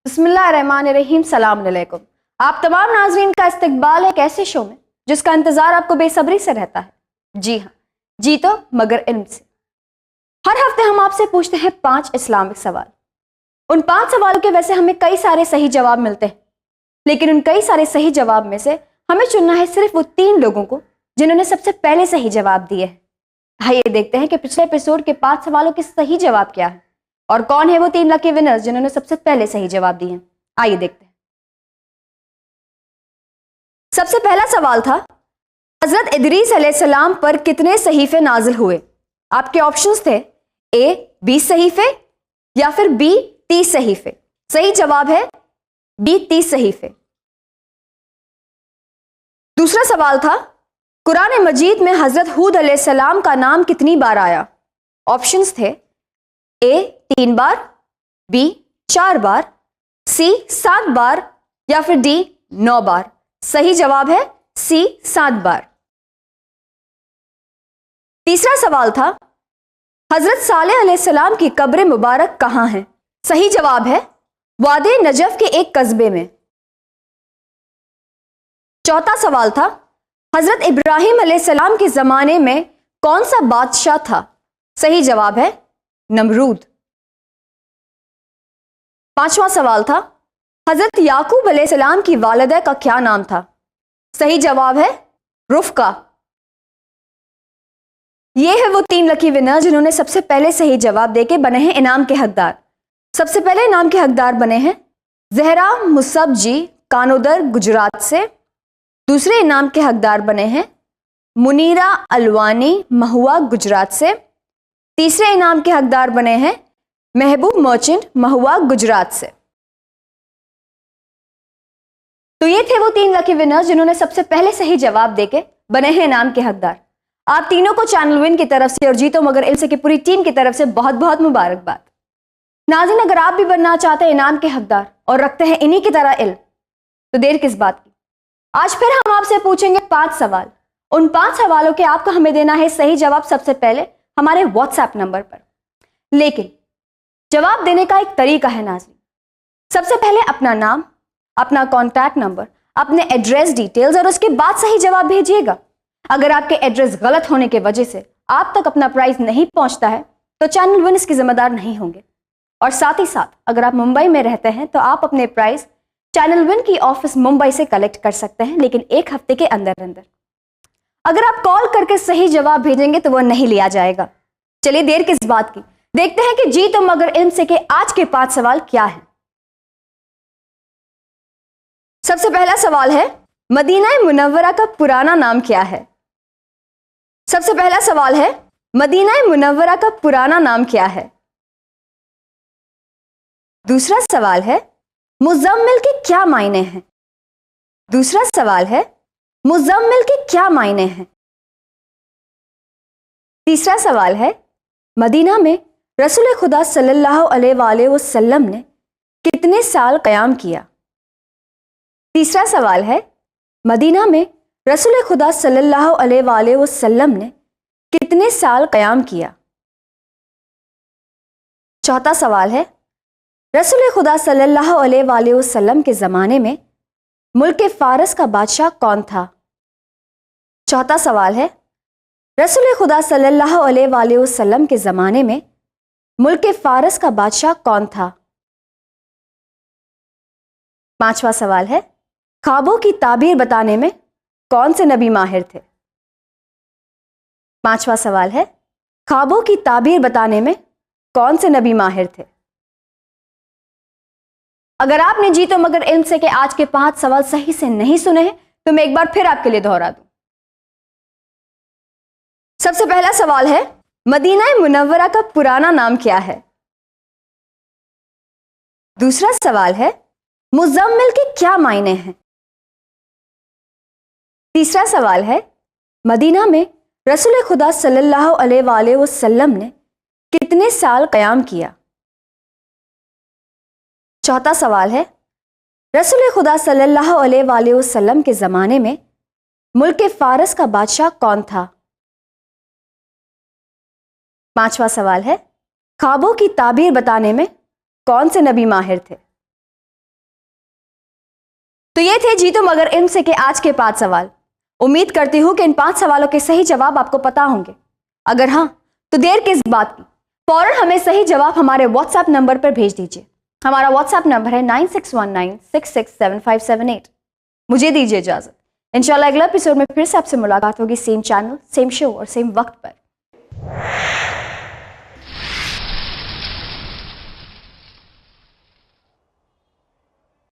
बिस्मिल्लाहिर्रहमानिर्रहीम। सलाम अलैकुम। आप तमाम नाजरीन का इस्तकबाल है एक ऐसे शो में जिसका इंतजार आपको बेसब्री से रहता है। जी हाँ, जी तो मगर इल्म से। हर हफ्ते हम आपसे पूछते हैं 5 इस्लामिक सवाल। उन 5 सवालों के वैसे हमें कई सारे सही जवाब मिलते हैं, लेकिन उन कई सारे सही जवाब में से हमें चुनना है सिर्फ वो 3 लोगों को जिन्होंने सबसे पहले सही जवाब दिए हैं। आइए देखते हैं कि पिछले एपिसोड के 5 सवालों के सही जवाब क्या है और कौन है वो 3 लकी विनर्स जिन्होंने सबसे पहले सही जवाब दिए हैं। आइए देखते हैं। सबसे पहला सवाल था, हजरत इदरीस अलैहिस्सलाम पर कितने सहीफे नाजिल हुए? आपके ऑप्शंस थे ए 20 सहीफे या फिर बी 30 सहीफे। सही जवाब है बी 30 सहीफे। दूसरा सवाल था, कुरान मजीद में हजरत हूद अलैहिस्सलाम का नाम कितनी बार आया? ऑप्शंस थे ए 3 बार, बी 4 बार, सी 7 बार या फिर डी 9 बार। सही जवाब है सी 7 बार। तीसरा सवाल था, हजरत सालेह अलैहिस्सलाम की कब्र मुबारक कहां है? सही जवाब है वादे नजफ के एक कस्बे में। चौथा सवाल था, हजरत इब्राहिम अलैहिस्सलाम के जमाने में कौन सा बादशाह था? सही जवाब है नमरूद। पांचवा सवाल था, हजरत याकूब अलैहिस्सलाम की वालिदा का क्या नाम था? सही जवाब है रुफ़का। ये है वो 3 लकी विनर जिन्होंने सबसे पहले सही जवाब देके बने हैं इनाम के हकदार। सबसे पहले इनाम के हकदार बने हैं जहरा मुसब जी कानोदर गुजरात से। दूसरे इनाम के हकदार बने हैं मुनीरा अलवानी महुआ गुजरात से। तीसरे इनाम के हकदार बने हैं महबूब मर्चेंट महुआ गुजरात से। तो ये थे वो 3 लकी विनर्स जिन्होंने सबसे पहले सही जवाब देके बने हैं इनाम के हकदार। आप तीनों को चैनल विन की तरफ से और जीतो मगर इल्म से की पूरी टीम की तरफ से बहुत बहुत मुबारकबाद। नाज़रीन, अगर आप भी बनना चाहते हैं इनाम के हकदार और रखते हैं इन्हीं की तरह इल्म, तो देर किस बात की। आज फिर हम आपसे पूछेंगे 5 सवाल। उन 5 सवालों के आपको हमें देना है सही जवाब सबसे पहले हमारे व्हाट्सएप नंबर पर। लेकिन जवाब देने का एक तरीका है नाज़रीन। सबसे पहले अपना नाम, अपना कॉन्टैक्ट नंबर, अपने एड्रेस डिटेल्स और उसके बाद सही जवाब भेजिएगा। अगर आपके एड्रेस गलत होने की वजह से आप तक अपना प्राइज नहीं पहुंचता है तो चैनल विन इसकी जिम्मेदार नहीं होंगे। और साथ ही साथ अगर आप मुंबई में रहते हैं तो आप अपने प्राइज चैनल विन की ऑफिस मुंबई से कलेक्ट कर सकते हैं, लेकिन 1 हफ्ते के अंदर अंदर। अगर आप कॉल करके सही जवाब भेजेंगे तो वह नहीं लिया जाएगा। चलिए देर किस बात की, देखते हैं कि जी तो मगर इल्म से के आज के 5 सवाल क्या है। सबसे पहला सवाल है, मदीना मुनव्वरा का पुराना नाम क्या है? सबसे पहला सवाल है, मदीना मुनव्वरा का पुराना नाम क्या है? दूसरा सवाल है, मुज़म्मिल के क्या मायने हैं? दूसरा सवाल है, मुज़म्मिल के क्या मायने हैं? तीसरा सवाल है, मदीना में रसूल खुदा सल्लल्लाहु अलैहि वसल्लम ने कितने साल क़याम किया? तीसरा सवाल है, मदीना में रसूल खुदा सल्लल्लाहु अलैहि वसल्लम ने कितने साल क़याम किया? चौथा सवाल है, रसूल खुदा सल्लल्लाहु अलैहि वसल्लम के ज़माने में मुल्क फ़ारस का बादशाह कौन था? चौथा सवाल है, रसूल खुदा सल्लल्लाहु अलैहि वसल्लम के ज़माने में मुल्क फ़ारस का बादशाह कौन था? पांचवा सवाल है, ख्वाबों की ताबीर बताने में कौन से नबी माहिर थे? पांचवा सवाल है, ख्वाबों की ताबीर बताने में कौन से नबी माहिर थे? अगर आपने जी तो मगर इल्म से के आज के 5 सवाल सही से नहीं सुने हैं तो मैं एक बार फिर आपके लिए दोहरा दूं। सबसे पहला सवाल है, मदीना मुनव्वरा का पुराना नाम क्या है? दूसरा सवाल है, मुज़म्मिल के क्या मायने हैं? तीसरा सवाल है, मदीना में रसूल खुदा सल्लल्लाहु अलैहि वसल्लम ने कितने साल क़याम किया? चौथा सवाल है, रसूल खुदा सल्लल्लाहु अलैहि वसल्लम के ज़माने में मुल्क फ़ारस का बादशाह कौन था? 5वां सवाल है, ख्वाबों की ताबीर बताने में कौन से नबी माहिर थे? तो ये थे जीतो मगर इल्म से के आज के 5 सवाल। उम्मीद करती हूं कि इन 5 सवालों के सही जवाब आपको पता होंगे। अगर हाँ, तो देर किस बात की, फौरन हमें सही जवाब हमारे व्हाट्सएप नंबर पर भेज दीजिए। हमारा व्हाट्सएप नंबर है 9619667578। मुझे दीजिए इजाजत। इंशाल्लाह अगला एपिसोड में फिर से आपसे मुलाकात होगी, सेम चैनल, सेम शो और सेम वक्त पर।